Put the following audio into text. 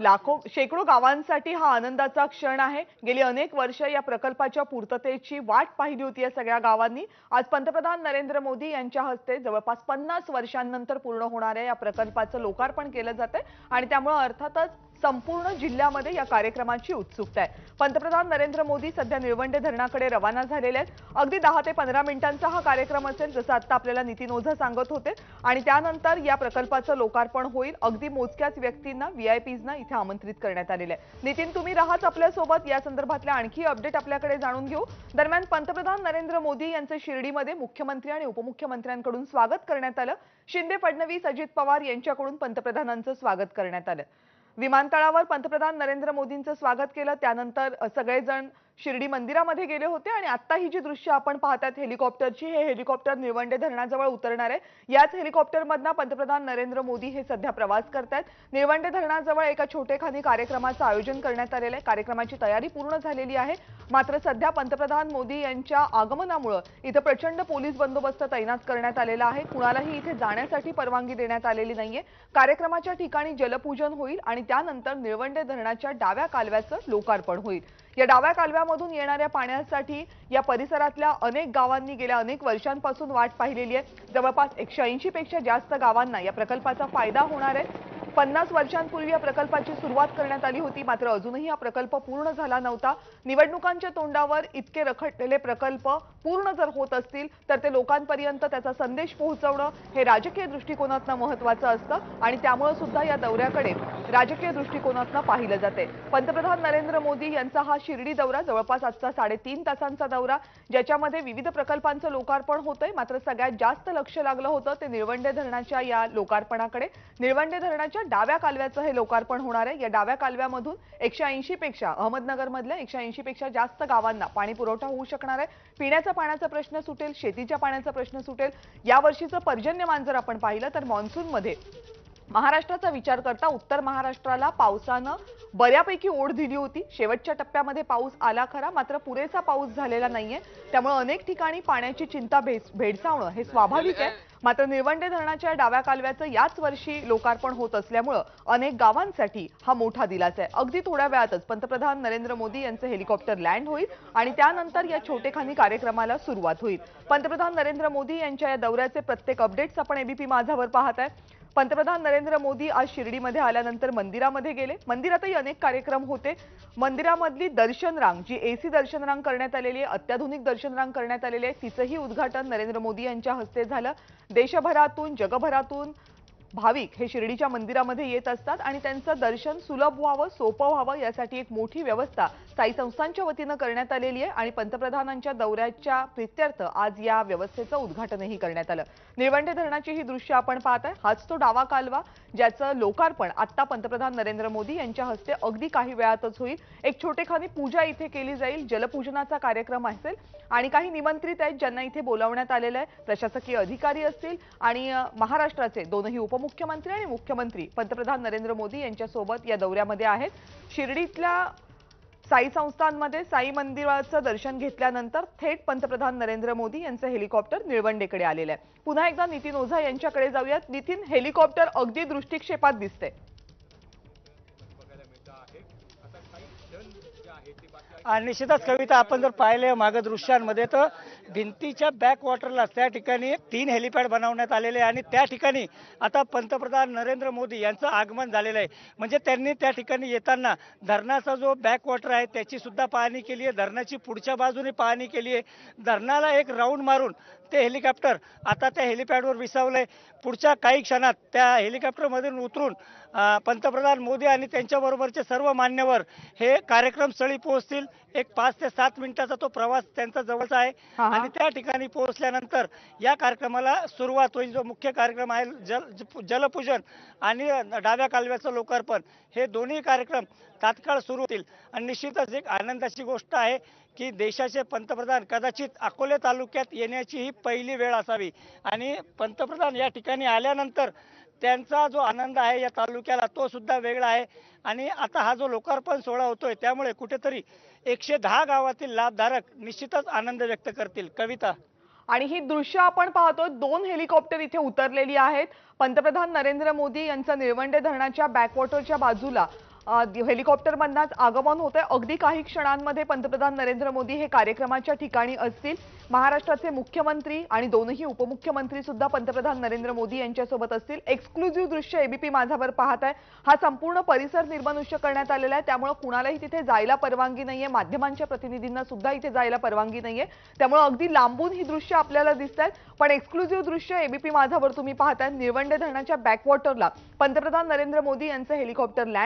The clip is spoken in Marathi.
लाखो शेकडो गावांसाठी हा आनंदाचा क्षण आहे। गेली अनेक वर्ष या प्रकल्पाच्या पूर्ततेची वाट पाहिली होती या सगळ्या गावांनी। आज पंतप्रधान नरेंद्र मोदी यांच्या हस्ते जवळपास 50 वर्षांनंतर पूर्ण होणाऱ्या या प्रकल्पाचं लोकार्पण केलं जातंय आणि त्यामुळे अर्थातच संपूर्ण जिल्ह्यामध्ये या कार्यक्रमाची उत्सुकता आहे। पंतप्रधान नरेंद्र मोदी सध्या निळवंडे धरणाकडे रवाना झालेले आहेत। अगदी 10 ते 15 मिनिटांचा हा कार्यक्रम असेल, जसं आता आपल्याला नितीन ओझा सांगत होते आणि त्यानंतर या प्रकल्पाचं लोकार्पण होईल। अगदी मोजक्याच व्यक्तींना व्हीआयपीजना इथे आमंत्रित करण्यात आलेले आहे। नितीन, तुम्ही राहाच आपल्या सोबत, या संदर्भातल्या आणखी अपडेट आपल्याकडे जाणून घेऊ। दरम्यान पंतप्रधान नरेंद्र मोदी यांचे शिर्डीमध्ये मुख्यमंत्री आणि उपमुख्यमंत्र्यांकडून स्वागत करण्यात आलं। शिंदे, फडणवीस, अजित पवार यांच्याकडून पंतप्रधानांचं स्वागत करण्यात आलं। विमानतळावर पंतप्रधान नरेंद्र मोदींचं स्वागत केलं, त्यानंतर सगळेजण शिर्डी मंदिरामध्ये गेले होते आणि आता ही जी दृश्य आपण पाहतात हेलिकॉप्टरची, हे हेलिकॉप्टर निळवंडे धरणाजवळ उतरणार आहे। याच हेलिकॉप्टरमधून पंतप्रधान नरेंद्र मोदी हे सध्या प्रवास करतात। निळवंडे धरणाजवळ एका छोटेखानी कार्यक्रमाचं आयोजन करण्यात आलेलं आहे। कार्यक्रमाची तयारी पूर्ण झालेली आहे, मात्र सध्या पंतप्रधान मोदी यांच्या आगमनामुळे इथे प्रचंड पोलीस बंदोबस्त तैनात करण्यात आलेला आहे। कुणालाही इथे जाण्यासाठी परवानगी देण्यात आलेली नाहीये। कार्यक्रमाच्या ठिकाणी जलपूजन होईल आणि त्यानंतर निळवंडे धरणाच्या डाव्या कालव्याचं लोकार्पण होईल। या डाव्या कालव्यामधून येणाऱ्या पाण्यासाठी या परिसरातल्या अनेक गावांनी गेल्या अनेक वर्षांपासून वाट पाहिलेली आहे। जवळपास 180 पेक्षा जास्त गावांना या प्रकल्पाचा फायदा होणार आहे। 50 वर्षांपूर्वी या प्रकल्पाची सुरुवात करण्यात आली होती, मात्र अजूनही हा प्रकल्प पूर्ण झाला नव्हता। निवडणुकांच्या तोंडावर इतके रखडलेले प्रकल्प पूर्ण जर होत असतील तर ते लोकांपर्यंत त्याचा संदेश पोहोचवणं हे राजकीय दृष्टिकोनातून महत्त्वाचं असतं आणि त्यामुळे सुद्धा या दौऱ्याकडे राजकीय दृष्टिकोनातून पाहिलं जाते। पंतप्रधान नरेंद्र मोदी यांचा हा शिर्डी दौरा जवळपास आजचा 3.5 तासांचा दौरा, ज्याच्यामध्ये विविध प्रकल्पांचं लोकार्पण होतंय, मात्र सगळ्यात जास्त लक्ष लागलं होतं ते निळवंडे धरणाच्या या लोकार्पणाकडे। निळवंडे धरणाच्या डाव्या कालव्याचं हे लोकार्पण होणार आहे। या डाव्या कालव्यामधून 180 पेक्षा अहमदनगरमधल्या 180 पेक्षा जास्त गावांना पाणी पुरवठा होऊ शकणार आहे। पिण्याचा पाण्याचा प्रश्न सुटेल, शेतीच्या पाण्याचा प्रश्न सुटेल। या वर्षीचं पर्जन्यमान जर आपण पाहिलं तर मान्सूनमध्ये महाराष्ट्राचा विचार करता उत्तर महाराष्ट्राला पावसानं बऱ्यापैकी ओढ दिली होती। शेवटच्या टप्प्यामध्ये पाऊस आला खरा, मात्र पुरेसा पाऊस झालेला नाहीये। त्यामुळे अनेक ठिकाणी पाण्याची चिंता भेडसावणं हे स्वाभाविक आहे। मात्र निळवंडे धरणाच्या डाव्या कालव्याचं याच वर्षी लोकार्पण होत असल्यामुळे अनेक गावांसाठी हा मोठा दिलासा आहे। अगदी थोड्या वेळातच पंतप्रधान नरेंद्र मोदी यांचे हेलिकॉप्टर लँड होईल आणि त्यानंतर या छोटेखानी कार्यक्रमाला सुरुवात होईल। पंतप्रधान नरेंद्र मोदी यांच्या या दौऱ्याचे प्रत्येक अपडेट्स आपण एबीपी माझावर पाहताय। पंतप्रधान नरेंद्र मोदी आज शिर्डीमध्ये आल्यानंतर मंदिरामध्ये गेले। मंदिरातही अनेक कार्यक्रम होते। मंदिरामधली दर्शन रांग, जी एसी दर्शन रांग करण्यात आलेली आहे, अत्याधुनिक दर्शन रांग करण्यात आलेली आहे, तिचंही उद्घाटन नरेंद्र मोदी यांच्या हस्ते झालं। देशभरातून जगभरातून भाविक हे शिर्डीच्या मंदिरामध्ये येत असतात आणि त्यांचं दर्शन सुलभ व्हावं, सोपं व्हावं यासाठी एक मोठी व्यवस्था साई संस्थांच्या वतीनं करण्यात आलेली आहे आणि पंतप्रधानांच्या दौऱ्याच्या प्रीत्यर्थ आज या व्यवस्थेचं उद्घाटनही करण्यात आलं। निळवंडे धरणाची ही दृश्य आपण पाहताय, हाच तो डावा कालवा ज्याचं लोकार्पण आता पंतप्रधान नरेंद्र मोदी यांच्या हस्ते अगदी काही वेळातच होईल। एक छोटेखानी पूजा इथे केली जाईल, जलपूजनाचा कार्यक्रम असेल आणि काही निमंत्रित आहेत ज्यांना इथे बोलावण्यात आलेलं आहे। प्रशासकीय अधिकारी असतील आणि महाराष्ट्राचे दोनही उपमुख्यमंत्री आणि मुख्यमंत्री पंतप्रधान नरेंद्र मोदी यांच्या सोबत या दौऱ्यामध्ये आहेत। शिर्डीतल्या साई संस्थांमध्ये साई मंदिराचं दर्शन घेतल्यानंतर थेट पंतप्रधान नरेंद्र मोदी यांचं हेलिकॉप्टर निळवंडेकडे आलेलं आहे। पुन्हा एकदा नितीन ओझा यांच्याकडे जाऊयात। नितीन, हेलिकॉप्टर अगदी दृष्टिक्षेपात दिसते। निश्चितच कविता, आपण जर पाहिले मागे दृश्यांमध्ये तर भिंतीच्या बॅक वॉटरला त्या ठिकाणी 3 हेलिपॅड बनवण्यात आलेले आणि त्या ठिकाणी आता पंतप्रधान नरेंद्र मोदी यांचं आगमन झालेलं आहे। म्हणजे त्यांनी त्या ठिकाणी येताना धरणाचा जो बॅक वॉटर आहे त्याची सुद्धा पाहणी केली आहे, धरणाची पुढच्या बाजूने पाहणी केली आहे, धरणाला एक राऊंड मारून ते हेलिकॉप्टर आता त्या हेलिपॅडवर विसावलंय। पुढच्या काही क्षणात त्या हेलिकॉप्टरमधून उतरून पंतप्रधान मोदी आणि त्यांच्याबरोबरचे सर्व मान्यवर हे कार्यक्रमस्थळी पोहोचतील। एक 5 ते 7 मिनिटाचा तो प्रवास त्यांचा जवळचा आहे आणि त्या ठिकाणी पोहोचल्यानंतर या कार्यक्रमाला सुरुवात होईल। जो मुख्य कार्यक्रम आहे जलपूजन आणि डाव्या कालव्याचं लोकार्पण, हे दोन्ही कार्यक्रम तात्काळ सुरू होतील। आणि निश्चितच एक आनंदाची गोष्ट आहे की देशाचे पंतप्रधान कदाचित अकोले तालुक्यात येण्याची ही पहिली वेळ असावी आणि पंतप्रधान या ठिकाणी आल्यानंतर त्यांचा जो आनंद आहे या तालुक्याला तो सुद्धा वेगळा आहे। आणि आता हा जो लोकार्पण सोहळा होतोय त्यामुळे कुठेतरी 110 गावातील लाभधारक निश्चितच आनंद व्यक्त करतील। कविता, आणि ही दृश्य आपण पाहतो, 2 हेलिकॉप्टर इथे उतरलेली आहेत। पंतप्रधान नरेंद्र मोदी यांचा निळवंडे धरणाच्या बॅकवॉटरच्या बाजूला हेलिकॉप्टरमधनच आगमन होते। अगदी काही क्षणांमध्ये पंतप्रधान नरेंद्र मोदी हे कार्यक्रमाच्या ठिकाणी असतील। महाराष्ट्राचे मुख्यमंत्री आणि दोनही उपमुख्यमंत्री सुद्धा पंतप्रधान नरेंद्र मोदी यांच्यासोबत असतील। एक्सक्लुझिव्ह दृश्य एबीपी माझावर पाहत आहे। हा संपूर्ण परिसर निर्मनुष्य करण्यात आलेला आहे, त्यामुळे कुणालाही तिथे जायला परवानगी नाहीये, माध्यमांच्या प्रतिनिधींना सुद्धा इथे जायला परवानगी नाहीये। त्यामुळे अगदी लांबून ही दृश्य आपल्याला दिसतात। पण एक्सक्लुझिव्ह दृश्य एबीपी माझावर तुम्ही पाहताय। निळवंडे धरणाच्या बॅकवॉटरला पंतप्रधान नरेंद्र मोदी यांचे हेलिकॉप्टर लँड